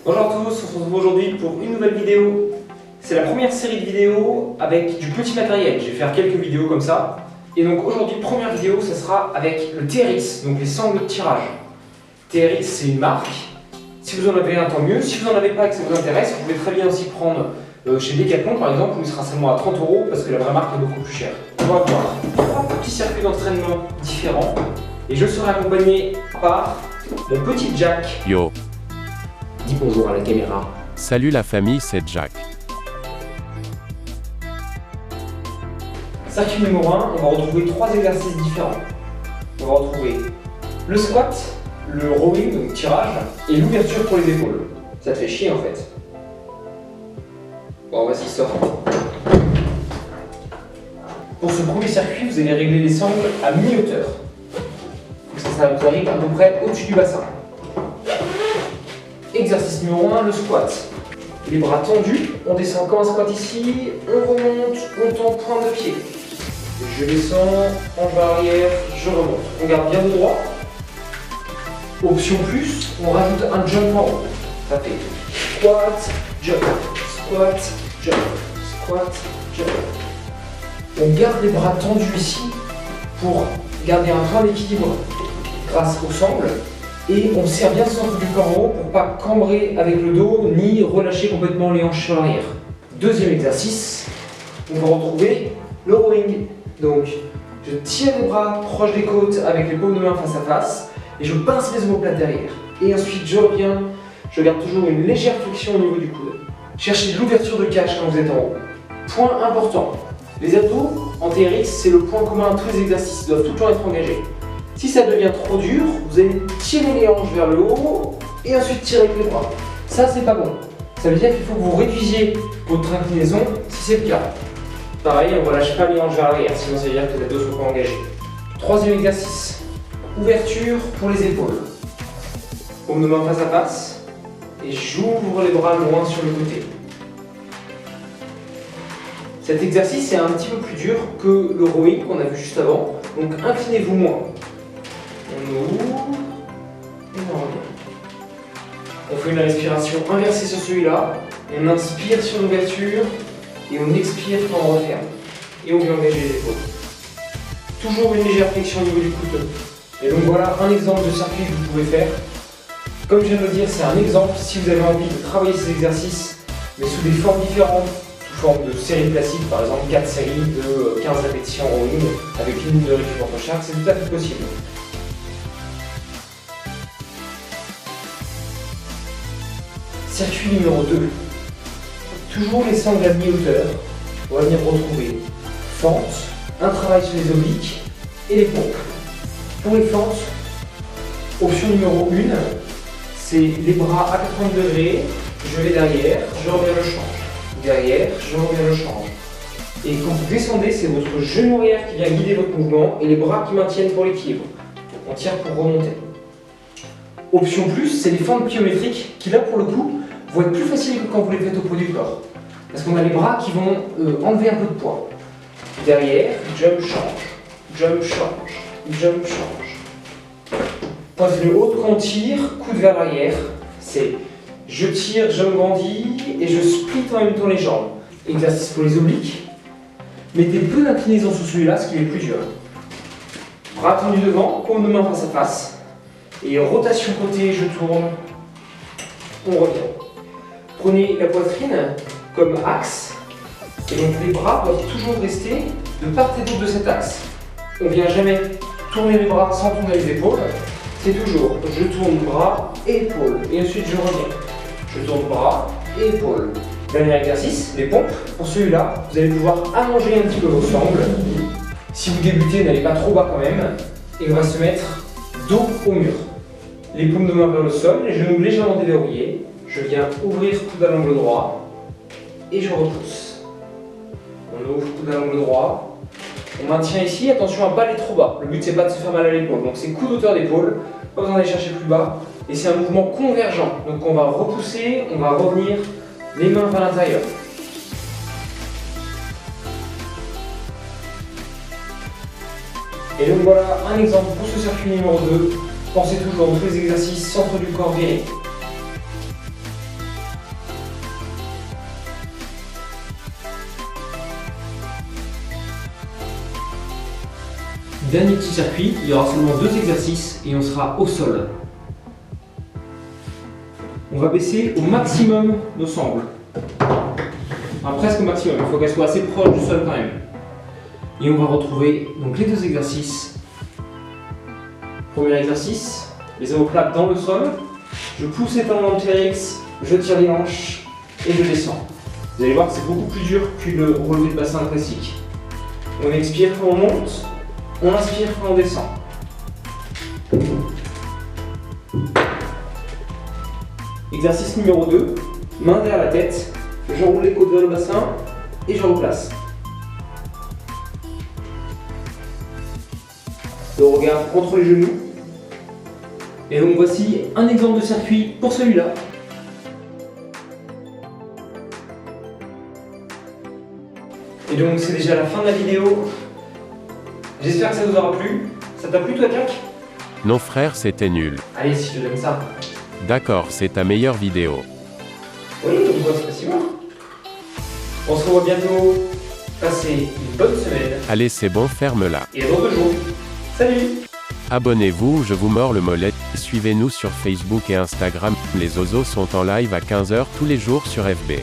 Bonjour à tous, on se retrouve aujourd'hui pour une nouvelle vidéo. C'est la première série de vidéos avec du petit matériel. Je vais faire quelques vidéos comme ça. Et donc aujourd'hui, première vidéo, ça sera avec le TRX, donc les sangles de tirage. TRX, c'est une marque. Si vous en avez un, tant mieux. Si vous n'en avez pas et que ça vous intéresse, vous pouvez très bien aussi prendre chez Decathlon par exemple, où il sera seulement à 30 € parce que la vraie marque est beaucoup plus chère. On va voir 3 petits circuits d'entraînement différents. Et je serai accompagné par mon petit Jack. Yo, Dis bonjour à la caméra. salut la famille, c'est Jack. Circuit numéro 1, on va retrouver 3 exercices différents. On va retrouver le squat, le rowing, donc tirage, et l'ouverture pour les épaules. Ça te fait chier en fait. Bon, vas-y, sors. Pour ce premier circuit, vous allez régler les sangles à mi-hauteur. Ça vous arrive à peu près au-dessus du bassin. Exercice numéro 1, le squat. Les bras tendus, on descend comme un squat ici, on remonte, on tend pointe de pied. Je descends, hanche vers l'arrière, je remonte. On garde bien le droit. Option plus, on rajoute un jump en haut. Ça fait squat, jump, squat, jump, squat, jump. On garde les bras tendus ici pour garder un point d'équilibre grâce aux sangles. Et on serre bien le centre du corps en haut pour ne pas cambrer avec le dos ni relâcher complètement les hanches sur l'arrière. Deuxième exercice, on va retrouver le rowing. Donc, je tiens les bras proches des côtes avec les paumes de main face à face et je pince les omoplates derrière. Et ensuite, je reviens, je garde toujours une légère flexion au niveau du coude. Cherchez de l'ouverture de cage quand vous êtes en haut. Point important, les abdos en TRX, c'est le point commun à tous les exercices, ils doivent tout le temps être engagés. Si ça devient trop dur, vous allez tirer les hanches vers le haut et ensuite tirer avec les bras. Ça, c'est pas bon. Ça veut dire qu'il faut que vous réduisiez votre inclinaison si c'est le cas. Pareil, on ne relâche pas les hanches vers l'arrière, sinon ça veut dire que les abdos ne sont pas engagés. Troisième exercice, ouverture pour les épaules. Paume de main face à face et j'ouvre les bras loin sur le côté. Cet exercice est un petit peu plus dur que le rowing qu'on a vu juste avant, donc inclinez-vous moins. On ouvre et on revient. On fait une respiration inversée sur celui-là. On inspire sur l'ouverture et on expire quand on referme. Et on vient engager les épaules. Toujours une légère flexion au niveau du coude. Et donc voilà un exemple de circuit que vous pouvez faire. Comme je viens de le dire, c'est un exemple si vous avez envie de travailler ces exercices, mais sous des formes différentes, sous forme de séries classiques, par exemple 4 séries de 15 répétitions en rowing avec une minute de récup entre chaque, c'est tout à fait possible. Circuit numéro 2. Toujours les sangles à mi-hauteur. On va venir retrouver fente, un travail sur les obliques et les pompes. Pour les fentes, option numéro 1, c'est les bras à 90 degrés, je vais derrière, je reviens, je change. Derrière, je reviens, je change. Et quand vous descendez, c'est votre genou arrière qui vient guider votre mouvement et les bras qui maintiennent pour l'équilibre. On tire pour remonter. Option plus, c'est les fentes pliométriques qui là pour le coup vont être plus faciles que quand vous les faites au poids du corps. Parce qu'on a les bras qui vont enlever un peu de poids. Derrière, jump, change, jump, change, jump, change. Poitrine haute, quand on tire, coude vers l'arrière. C'est je tire, je me grandis et je split en même temps les jambes. Exercice pour les obliques. Mettez peu d'inclinaison sur celui-là, ce qui est le plus dur. Bras tendus devant, paume de main face à face. Et rotation côté, je tourne, on revient. Prenez la poitrine comme axe, et donc les bras doivent toujours rester de part et d'autre de cet axe. On ne vient jamais tourner les bras sans tourner les épaules, c'est toujours je tourne bras et épaules, et ensuite je reviens. Je tourne bras et épaules. Dernier exercice, les pompes. Pour celui-là, vous allez pouvoir allonger un petit peu vos sangles. Si vous débutez, n'allez pas trop bas quand même, et on va se mettre dos au mur. Les paumes de main vers le sol, les genoux légèrement déverrouillés. Je viens ouvrir coude à l'angle droit et je repousse. On ouvre coude à l'angle droit. On maintient ici, attention à ne pas aller trop bas. Le but c'est pas de se faire mal à l'épaule. Donc c'est coude hauteur d'épaule, pas besoin d'aller chercher plus bas. Et c'est un mouvement convergent. Donc on va repousser, on va revenir les mains vers l'intérieur. Et donc voilà un exemple pour ce circuit numéro 2. Pensez toujours à tous les exercices centre du corps viré. Dernier petit circuit, il y aura seulement 2 exercices et on sera au sol. On va baisser au maximum nos sangles. Enfin, presque au maximum, il faut qu'elles soient assez proches du sol quand même. Et on va retrouver donc les 2 exercices. Premier exercice, les omoplates dans le sol. Je pousse les tendons haltérix, je tire les hanches et je descends. Vous allez voir que c'est beaucoup plus dur que le relevé de bassin classique. On expire quand on monte, on inspire quand on descend. Exercice numéro 2, main derrière la tête, je roule les côtes vers le bassin et je replace. Le regard contre les genoux. Et donc voici un exemple de circuit pour celui-là. Et donc c'est déjà la fin de la vidéo. J'espère que ça vous aura plu. Ça t'a plu toi Jack? Non frère, c'était nul. Allez, si je te donne ça. D'accord, c'est ta meilleure vidéo. Oui, donc voilà, c'est pas si loin. On se revoit bientôt. Passez une bonne semaine. Allez, c'est bon, ferme-la. Et à dans 2 jours. Salut! Abonnez-vous, je vous mords le mollet. Suivez-nous sur Facebook et Instagram. Les Ozos sont en live à 15h tous les jours sur FB.